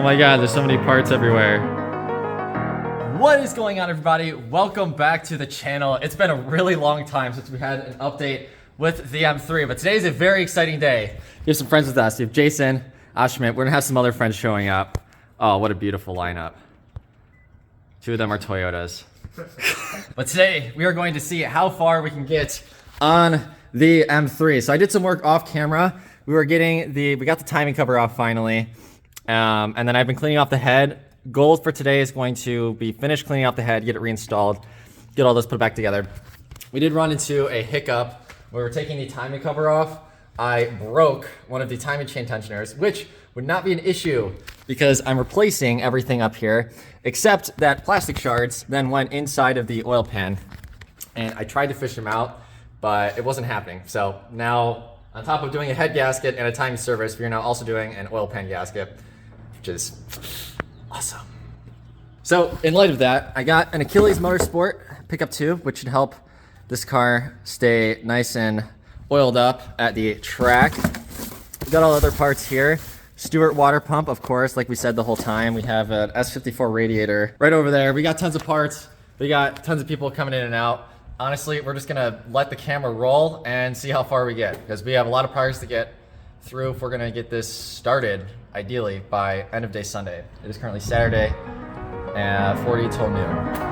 Oh my god, there's so many parts everywhere. What is going on, everybody? Welcome back to the channel. It's been a really long time since we had an update with the M3, but today is a very exciting day. We have some friends with us. We have Jason, Ashmit. We're gonna have some other friends showing up. Oh, what a beautiful lineup. Two of them are Toyotas. But today, we are going to see how far we can get on the M3. So I did some work off camera. We got the timing cover off finally. And then I've been cleaning off the head. Goal for today is going to be finish cleaning off the head, get it reinstalled, get all this put back together. We did run into a hiccup. We were taking the timing cover off. I broke one of the timing chain tensioners, which would not be an issue because I'm replacing everything up here, except that plastic shards then went inside of the oil pan. And I tried to fish them out, but it wasn't happening. So now, on top of doing a head gasket and a timing service, we are now also doing an oil pan gasket, which is awesome. So in light of that, I got an Achilles Motorsport pickup tube, which should help this car stay nice and oiled up at the track. We got all other parts here. Stewart water pump, of course, like we said the whole time. We have an S54 radiator right over there. We got tons of parts. We got tons of people coming in and out. Honestly, we're just gonna let the camera roll and see how far we get, because we have a lot of progress to get through if we're gonna get this started, ideally, by end of day Sunday. It is currently Saturday, 40 till noon.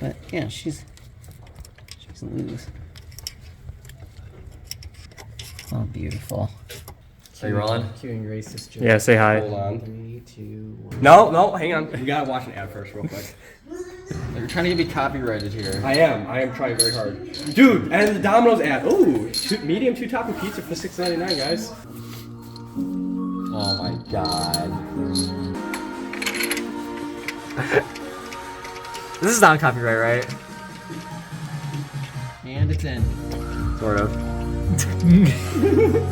But yeah, she's loose. Oh, beautiful. Are you rolling? Queuing races. Yeah, say hi. Hold on. 3, 2, 1. No, hang on. We gotta watch an ad first, real quick. You're trying to get me copyrighted here. I am trying very hard. Dude, and the Domino's ad. Ooh, medium two-topping pizza for $6.99, guys. Oh my god. This is not copyright, right? And it's in. Sort of.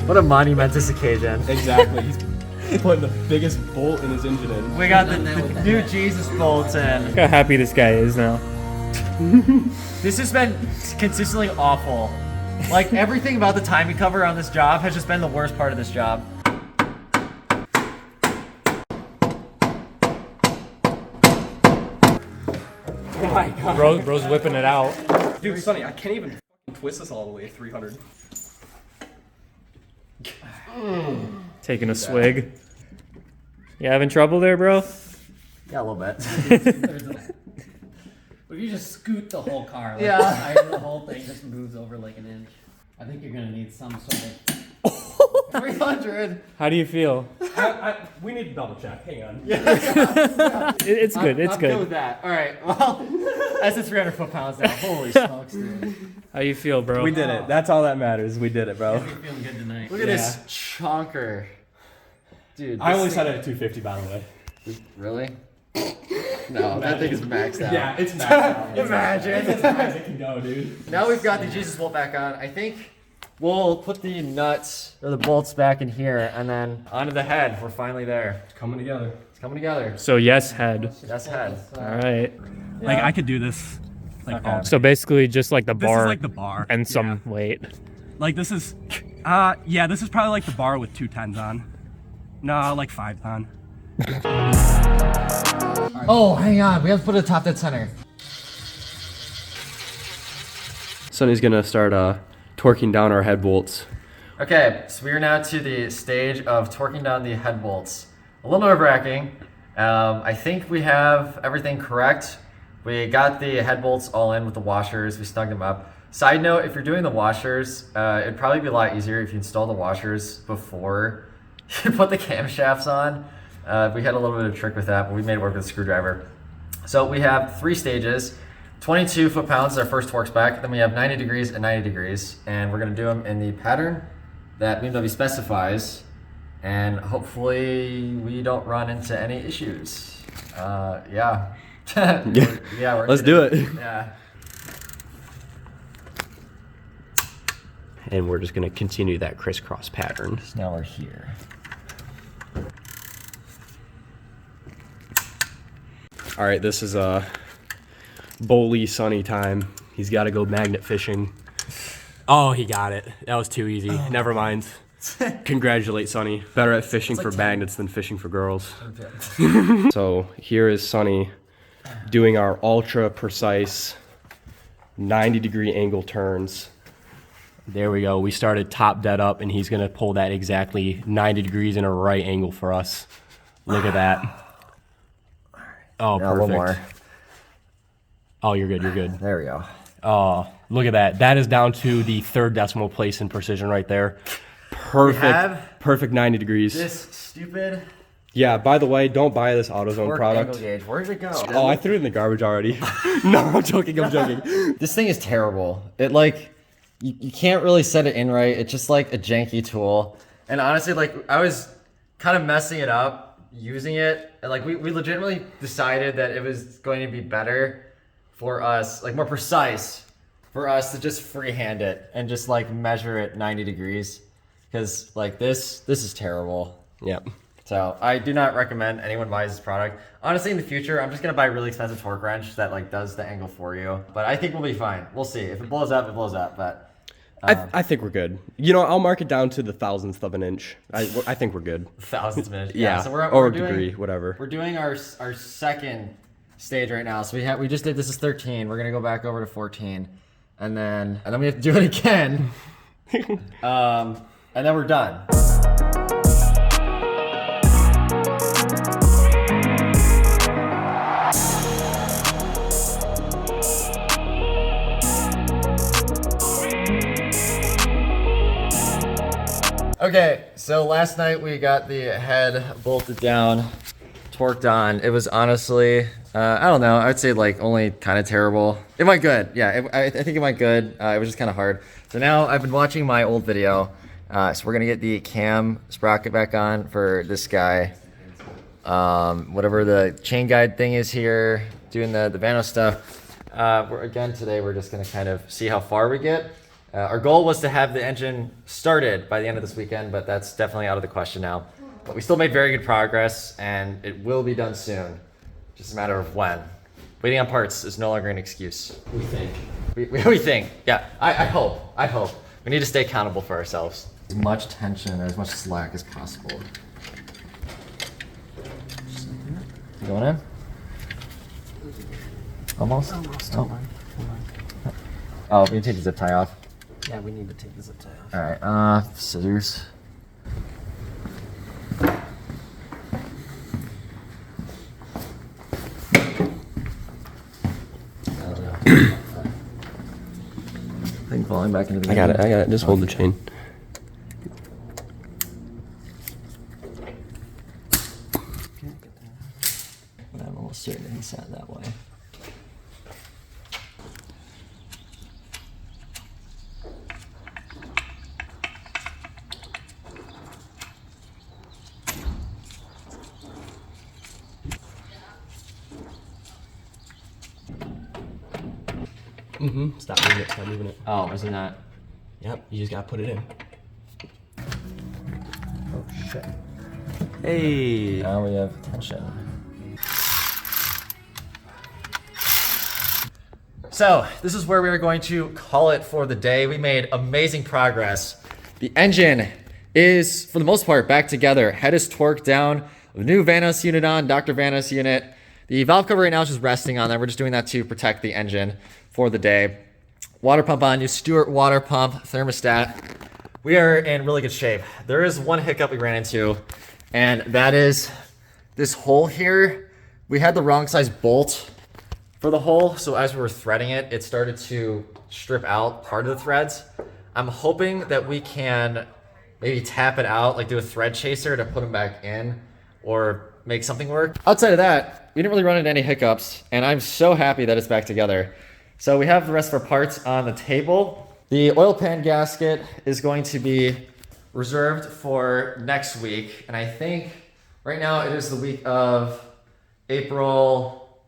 What a monumentous occasion. Exactly. He's putting the biggest bolt in his engine in. We got the new Jesus bolts in. Look how happy this guy is now. This has been consistently awful. Like, everything about the timing cover on this job has just been the worst part of this job. Oh my god. Bro's whipping it out. Dude, Sonny, I can't even twist this all the way to 300. Taking a swig. You having trouble there, bro? Yeah, a little bit. But if you just scoot the whole car, like, Yeah. the whole thing just moves over like an inch. I think you're gonna need some sort of. 300. How do you feel? We need to double check. Hang on. It's good. It's I'm good with good. that. All right. Well, that's a 300 foot-pounds now. Holy smokes, dude. How you feel, bro? We did it. That's all that matters. We did it, bro. You're feeling good tonight. Look at this chonker. Dude. I this only thing- set it at 250, by the way. Really? No, that thing is maxed out. Yeah, it's maxed out. Imagine. It's as high as it can go, dude. Now we've got the Jesus bolt back on. I think we'll put the nuts or the bolts back in here and then onto the head. We're finally there. It's coming together. It's coming together. So yes, head. That's head. All right. Like, I could do this. Like, all So basically, just like the This bar is like the bar. and some weight. Like, this is, yeah, this is probably like the bar with 2 10s on. No, like 5s on. Oh, hang on. We have to put it top dead center. Sonny's gonna start torquing down our head bolts. Okay, so we are now to the stage of torquing down the head bolts. A little nerve-wracking. I think we have everything correct. We got the head bolts all in with the washers. We snug them up. Side note, if you're doing the washers, it'd probably be a lot easier if you install the washers before you put the camshafts on. We had a little bit of a trick with that, but we made it work with a screwdriver. So we have 3 stages. 22 foot-pounds is our first torque spec. Then we have 90 degrees and 90 degrees. And we're gonna do them in the pattern that BMW specifies. and hopefully we don't run into any issues. Yeah. Yeah, Let's do it. Yeah. And we're just gonna continue that crisscross pattern. So now we're here. All right, this is Bowley Sunny time. He's got to go magnet fishing. Oh, he got it. That was too easy. Never mind. Congratulate Sunny. Better at fishing for magnets than fishing for girls. So here is Sunny doing our ultra precise 90-degree angle turns. There we go. We started top dead up, and he's gonna pull that exactly 90 degrees in a right angle for us. Look at that. Oh, Now, perfect. one more. Oh, you're good. You're good. There we go. Oh, look at that. That is down to the 3rd decimal place in precision right there. Perfect. Perfect 90 degrees. This stupid Yeah, by the way, don't buy this AutoZone torque product. angle gauge. Where did it go? Oh, I threw it in the garbage already. No, I'm joking. I'm joking. This thing is terrible. It like, you can't really set it in right. It's just like a janky tool. And honestly, like I was kind of messing it up using it. And like we legitimately decided that it was going to be better for us, like more precise for us to just freehand it and just like measure it 90 degrees. Cause like this is terrible. Yep. So I do not recommend anyone buys this product. Honestly, in the future, I'm just gonna buy a really expensive torque wrench that like does the angle for you. But I think we'll be fine. We'll see. If it blows up, it blows up. But I think we're good. You know, I'll mark it down to the thousandth of an inch. I think we're good. thousandths of an inch. Yeah. So or we're a doing, degree, whatever. We're doing our second stage right now. So we just did, this is 13. We're gonna go back over to 14, and then we have to do it again. And then we're done. Okay, so last night we got the head bolted down, torqued on. It was honestly, I don't know, I'd say like only kind of terrible. It went good, yeah, I think it went good. It was just kind of hard. So now I've been watching my old video. So we're gonna get the cam sprocket back on for this guy. Whatever the chain guide thing is here, doing the Vanos stuff. Today we're just gonna kind of see how far we get. Our goal was to have the engine started by the end of this weekend, but that's definitely out of the question now. But we still made very good progress, and it will be done soon. Just a matter of when. Waiting on parts is no longer an excuse. We think. We think. Yeah, I hope. We need to stay accountable for ourselves. As much tension or as much slack as possible. You going in? Almost? Oh, we need to take the zip tie off. Yeah, we need to take the zip tie off. Alright, scissors. Thing falling back into the I got it. Just hold the chain. I'm almost certain he sat that way. Stop moving it. Stop moving it. Oh, isn't that? Yep. You just gotta put it in. Oh shit. Hey. Now we have tension. So, this is where we are going to call it for the day. We made amazing progress. The engine is, for the most part, back together. Head is torqued down. The new Vanos unit on, Dr. Vanos unit. The valve cover right now is just resting on there. We're just doing that to protect the engine for the day. Water pump on, new Stewart water pump, thermostat. We are in really good shape. There is one hiccup we ran into, and that is this hole here. We had the wrong size bolt for the hole, so as we were threading it, it started to strip out part of the threads. I'm hoping that we can maybe tap it out, like do a thread chaser to put them back in, or make something work. Outside of that, we didn't really run into any hiccups, and I'm so happy that it's back together. So we have the rest of our parts on the table. The oil pan gasket is going to be reserved for next week. And I think right now it is the week of April,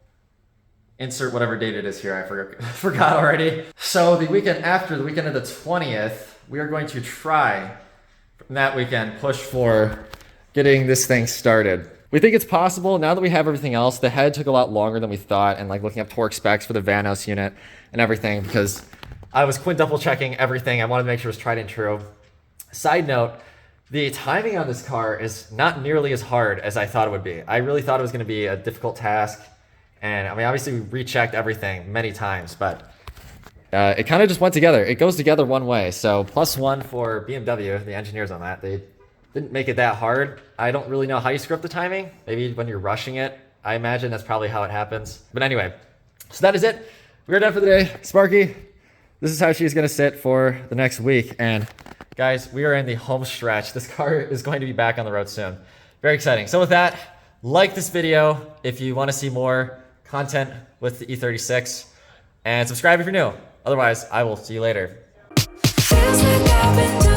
insert whatever date it is here, I forgot already. So the weekend after, the weekend of the 20th, we are going to try from that weekend, push for getting this thing started. We think it's possible now that we have everything else. The head took a lot longer than we thought, and like looking up torque specs for the Vanos unit and everything, because I was quintuple checking everything. I wanted to make sure it was tried and true. Side note, the timing on this car is not nearly as hard as I thought it would be. I really thought it was going to be a difficult task. And I mean, obviously we rechecked everything many times, but it kind of just went together. It goes together one way. So +1 for BMW, the engineers on that. They didn't make it that hard. I don't really know how you screw up the timing. Maybe when you're rushing it. I imagine that's probably how it happens. But anyway, so that is it. We're done for the day. Sparky, this is how she's going to sit for the next week. And guys, we are in the home stretch. This car is going to be back on the road soon. Very exciting. So with that, like this video if you want to see more content with the E36, and subscribe if you're new. Otherwise, I will see you later. Feels like I've been